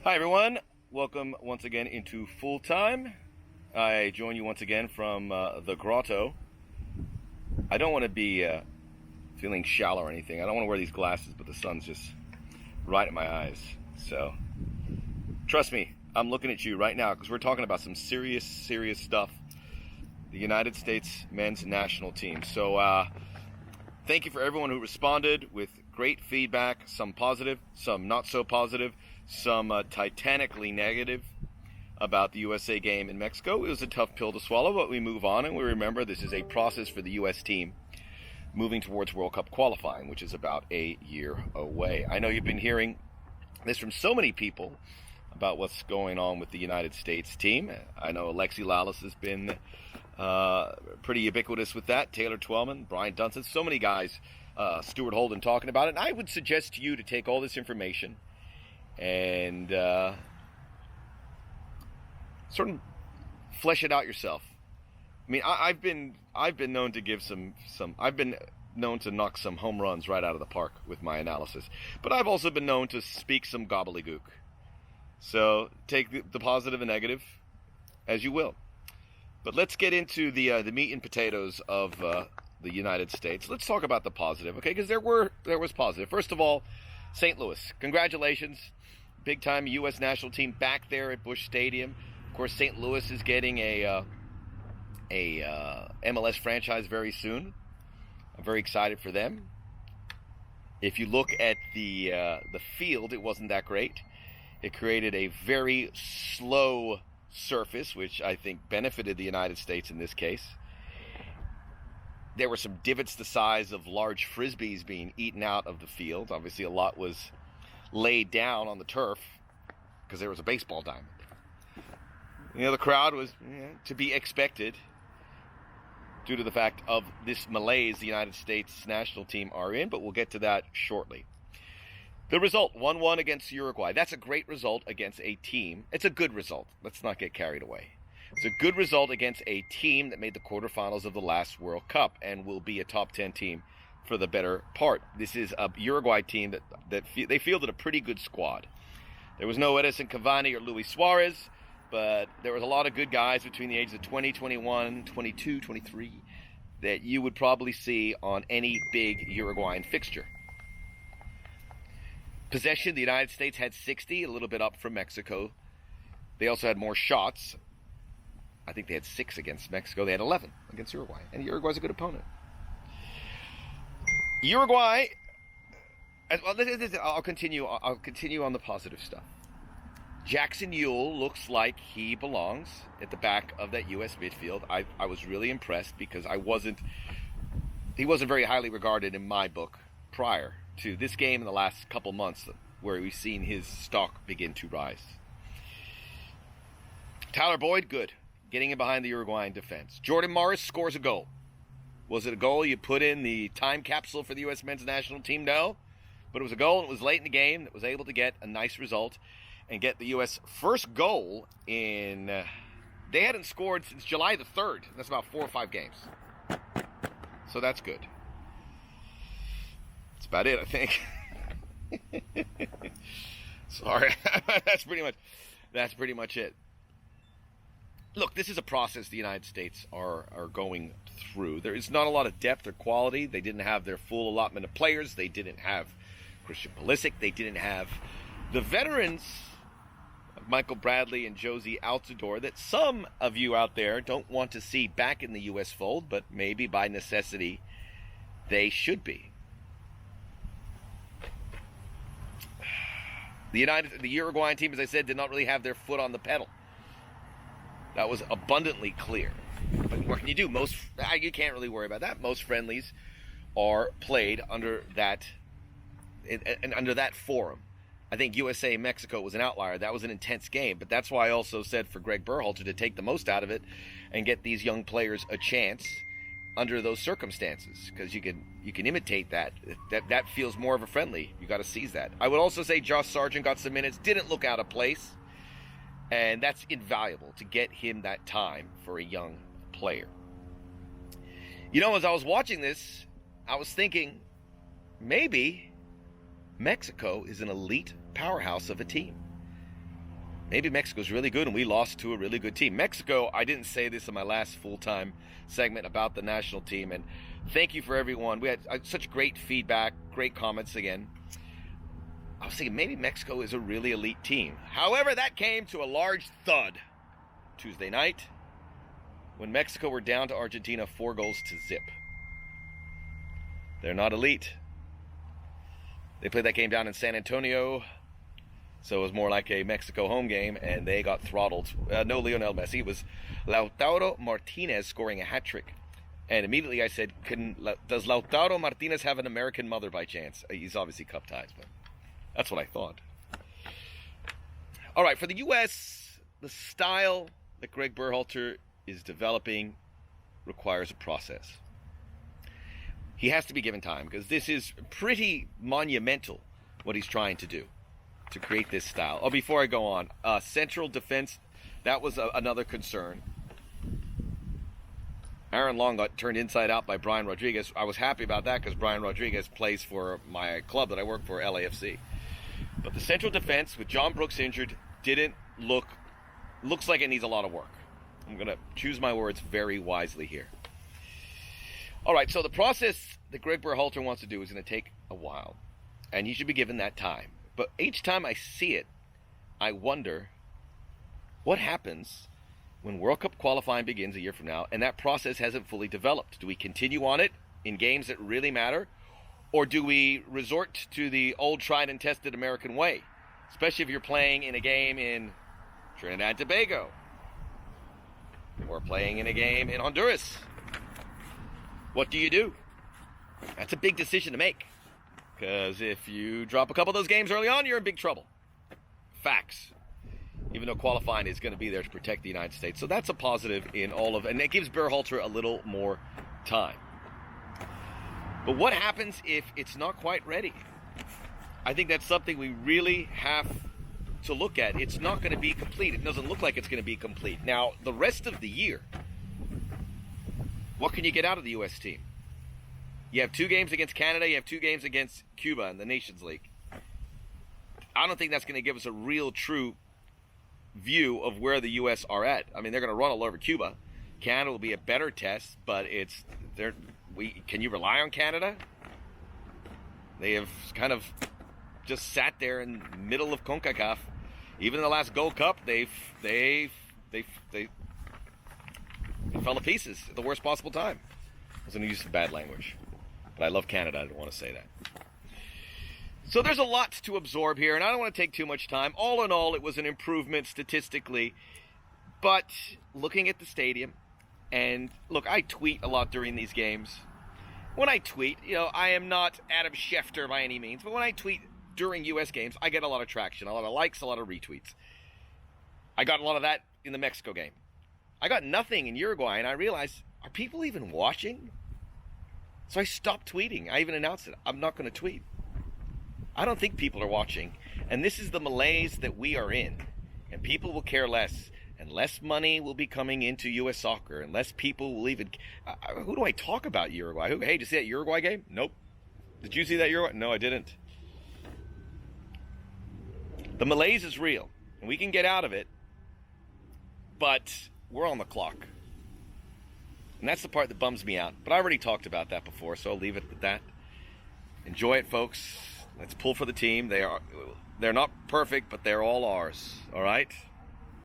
Hi everyone, welcome once again into Full Time. I join you once again from the grotto. I don't want to be feeling shallow or anything. I don't want to wear these glasses, but the sun's just right at my eyes. So, trust me, I'm looking at you right now because we're talking about some serious stuff. The United States men's national team. So, thank you for everyone who responded with great feedback, some positive, some not so positive, some titanically negative about the USA game in Mexico. It was a tough pill to swallow, but we move on and we remember this is a process for the U.S. team moving towards World Cup qualifying, which is about a year away. I know you've been hearing this from so many people about what's going on with the United States team. I know Alexi Lalas has been pretty ubiquitous with that. Taylor Twellman, Brian Dunstan, so many guys, Stuart Holden talking about it. And I would suggest to you to take all this information and sort of flesh it out yourself. I mean, I've been known to give I've been known to knock some home runs right out of the park with my analysis, but I've also been known to speak some gobbledygook. So take the positive and negative as you will. But let's get into the meat and potatoes of the United States. Let's talk about the positive, okay? Because there was positive. First of all, St. Louis, congratulations. Big time U.S. national team back there at Busch Stadium. Of course, St. Louis is getting a MLS franchise very soon. I'm very excited for them. If you look at the field, it wasn't that great. It created a very slow surface, which I think benefited the United States in this case. There were some divots the size of large frisbees being eaten out of the field. Obviously, a lot was laid down on the turf because there was a baseball diamond. You know, the crowd was to be expected due to the fact of this malaise the United States national team are in, but we'll get to that shortly. The result, 1-1 against Uruguay. That's a great result against a team. It's a good result. Let's not get carried away. It's a good result against a team that made the quarterfinals of the last World Cup and will be a top 10 team for the better part. This is a Uruguay team that they fielded a pretty good squad. There was no Edison Cavani or Luis Suarez, but there was a lot of good guys between the ages of 20, 21, 22, 23 that you would probably see on any big Uruguayan fixture. Possession, the United States had 60, a little bit up from Mexico. They also had more shots. I think they had 6 against Mexico. They had 11 against Uruguay, and Uruguay's a good opponent. Uruguay, I'll continue on the positive stuff. Jackson Ewell looks like he belongs at the back of that U.S. midfield. I was really impressed because he wasn't very highly regarded in my book prior to this game in the last couple months where we've seen his stock begin to rise. Tyler Boyd, good. Getting in behind the Uruguayan defense. Jordan Morris scores a goal. Was it a goal you put in the time capsule for the U.S. men's national team? No. But it was a goal, and it was late in the game that was able to get a nice result and get the U.S. first goal in... they hadn't scored since July the 3rd. That's about 4 or 5 games. So that's good. That's about it, I think. Sorry. That's pretty much it. Look, this is a process the United States are going through. There is not a lot of depth or quality. They didn't have their full allotment of players. They didn't have Christian Pulisic. They didn't have the veterans of Michael Bradley and Josie Altidore that some of you out there don't want to see back in the U.S. fold, but maybe by necessity they should be. The Uruguayan team, as I said, did not really have their foot on the pedal. That was abundantly clear. But what can you do? You can't really worry about that. Most friendlies are played under that forum. I think USA-Mexico was an outlier. That was an intense game. But that's why I also said for Greg Berhalter to take the most out of it and get these young players a chance under those circumstances. Because you can imitate that. That feels more of a friendly. You got to seize that. I would also say Josh Sargent got some minutes. Didn't look out of place. And that's invaluable to get him that time for a young player. You know, as I was watching this, I was thinking, maybe Mexico is an elite powerhouse of a team. maybe Mexico's really good and we lost to a really good team. Mexico, I didn't say this in my last full-time segment about the national team, and thank you for everyone. We had such great feedback, great comments again. I was thinking maybe Mexico is a really elite team. However, that came to a large thud Tuesday night when Mexico were down to Argentina 4-0. They're not elite. They played that game down in San Antonio, so it was more like a Mexico home game, and they got throttled. No Lionel Messi. It was Lautaro Martinez scoring a hat trick. And immediately I said, does Lautaro Martinez have an American mother by chance? He's obviously cup ties, but that's what I thought. All right, for the U.S., the style that Greg Berhalter is developing requires a process. He has to be given time because this is pretty monumental what he's trying to do to create this style. Oh, before I go on, central defense, that was another concern. Aaron Long got turned inside out by Brian Rodriguez. I was happy about that because Brian Rodriguez plays for my club that I work for, LAFC. But the central defense, with John Brooks injured, looks like it needs a lot of work. I'm going to choose my words very wisely here. All right, so the process that Greg Berhalter wants to do is going to take a while, and he should be given that time. But each time I see it, I wonder what happens when World Cup qualifying begins a year from now and that process hasn't fully developed. Do we continue on it in games that really matter? Or do we resort to the old tried and tested American way? Especially if you're playing in a game in Trinidad and Tobago or playing in a game in Honduras. What do you do? That's a big decision to make. Because if you drop a couple of those games early on, you're in big trouble. Facts. Even though qualifying is going to be there to protect the United States. So that's a positive in all of it. And it gives Berhalter a little more time. But what happens if it's not quite ready? I think that's something we really have to look at. It's not going to be complete. It doesn't look like it's going to be complete. Now, the rest of the year, what can you get out of the U.S. team? You have 2 games against Canada. You have 2 games against Cuba in the Nations League. I don't think that's going to give us a real, true view of where the U.S. are at. I mean, they're going to run all over Cuba. Canada will be a better test, but can you rely on Canada? They have kind of just sat there in the middle of CONCACAF. Even in the last Gold Cup, they fell to pieces at the worst possible time. I was going to use some bad language, but I love Canada. I didn't want to say that. So there's a lot to absorb here, and I don't want to take too much time. All in all, it was an improvement statistically, but looking at the stadium, and look, I tweet a lot during these games. When I tweet, I am not Adam Schefter by any means, but when I tweet during U.S. games, I get a lot of traction, a lot of likes, a lot of retweets. I got a lot of that in the Mexico game. I got nothing in Uruguay, and I realized, are people even watching? So I stopped tweeting. I even announced it. I'm not going to tweet. I don't think people are watching. And this is the malaise that we are in. And people will care less. And less money will be coming into U.S. soccer. And less people will even... who do I talk about Uruguay? Hey, did you see that Uruguay game? Nope. Did you see that Uruguay? No, I didn't. The malaise is real. And we can get out of it. But we're on the clock. And that's the part that bums me out. But I already talked about that before, so I'll leave it at that. Enjoy it, folks. Let's pull for the team. They're not perfect, but they're all ours. All right?